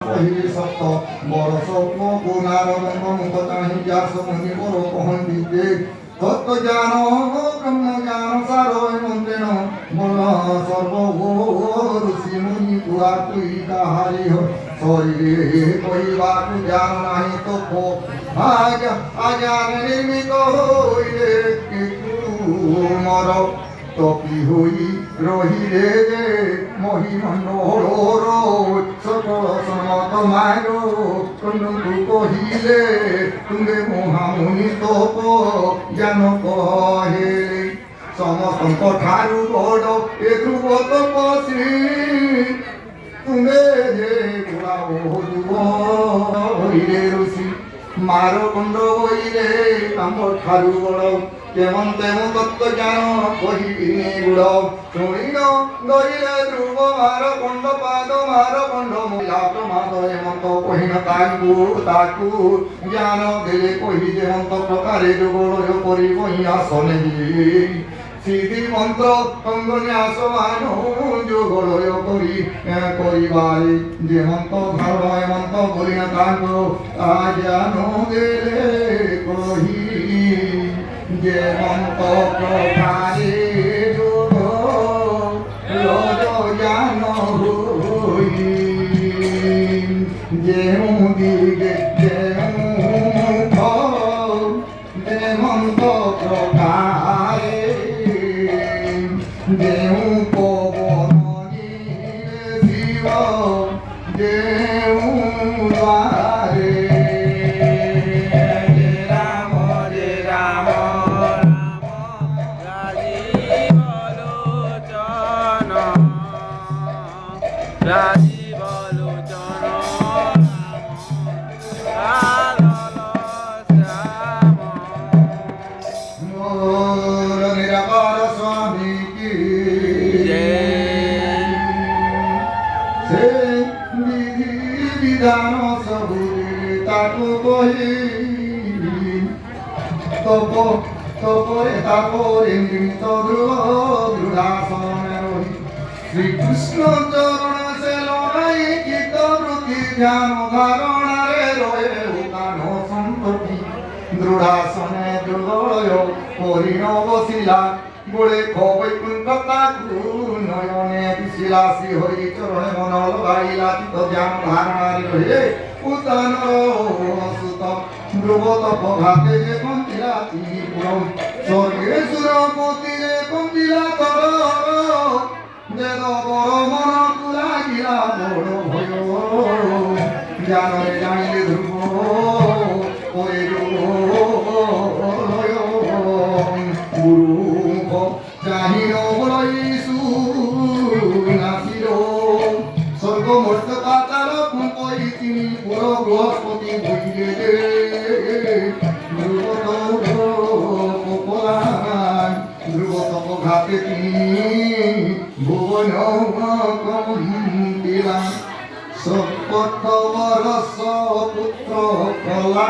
কহিলে সত্য বড় স্বপ্ন পুনার মুখ চাহি যার সমুনি বড় কহন্তি যে তত্ত্ব জ্ঞান ব্রহ্ম জ্ঞান সার মন্ত্রেণ বল সর্ব ঋষি মুনি কুয়া তুই কাহারি শরীরে কহিবাকু জ্ঞান নাহি তো আজ্ঞান নির্মিত হইলে মর তপি হই রহিলে যে মহিমণ্ডল সকল সমত মায় কন্দু কহিলে তুমে মহামুনি তপ জ্ঞান কহে সমস্ত ঠারু বড় এ ধ্রুব তপস্বী তুমে যে হইলে ঋষি মার কুণ্ড হইলে আমার ঠারু বড় কেমন তেমন তত্ত্ব জ্ঞান কহিনে গুড় শুনিল ধরিলে ধ্রুব মার কুণ্ড পাদ মার কুণ্ড মূলাপ মাদ হেমন্ত কহিন তাকু জ্ঞান দেলে কহি যেমন্ত প্রকারে যোগড় করি বহিয়াসনে সিদ্ধি মন্ত্র অঙ্গন্যাস মান যোগড় করি করিবারে যেমন্ত ধর্ম হেমন্ত বলিয়া তাকু জ্ঞান দেলে কহি যেমন্ত প্রকারে যোগ জ্ঞান হই যেমু দিগে যেমন্ত প্রকারে যেমু পবন শিব যেমু দ্বারে রাজীব লোচন মোর নিরাকার স্বামী কি সে বিধি বিধান সবু তাকু কহি তপরে তাপরে মৃত দৃঢ়াসনে রহি শ্রীকৃষ্ণ চরণ সে লড়াই চিত বৃত্তি ধ্যান ধারণারে রয়ে উদান সন্ততি দৃঢ়াসনে দৃঢ়য় পরিণ বসিলা গোড়ে বৈকুণ্ঠ তাকু নয়নে বিশিলা শ্রী হরি চরণে মন লগাইলা চিত ধ্যান ধারণারে রয়ে উদান সুত ধ্রুব তপ ঘাতে যে কন্তিলা তিনি পুরম স্বর্গে সুরপতিরে কন্তিলা তর বেদ বড় মন কুলাগিলা বড় ভয় জ্ঞাନରେ জানিলে ধ্রুব ওরে গুরু জানিল বলাইছু নাচিল স্বর্গ মর্ত পাতাল কই তিনি পুর বৃহস্পতি হইলে ধ্রুব তপ ঘাতে তিনি ভুবন কন্দিলা সপত বরস পুত্র কলা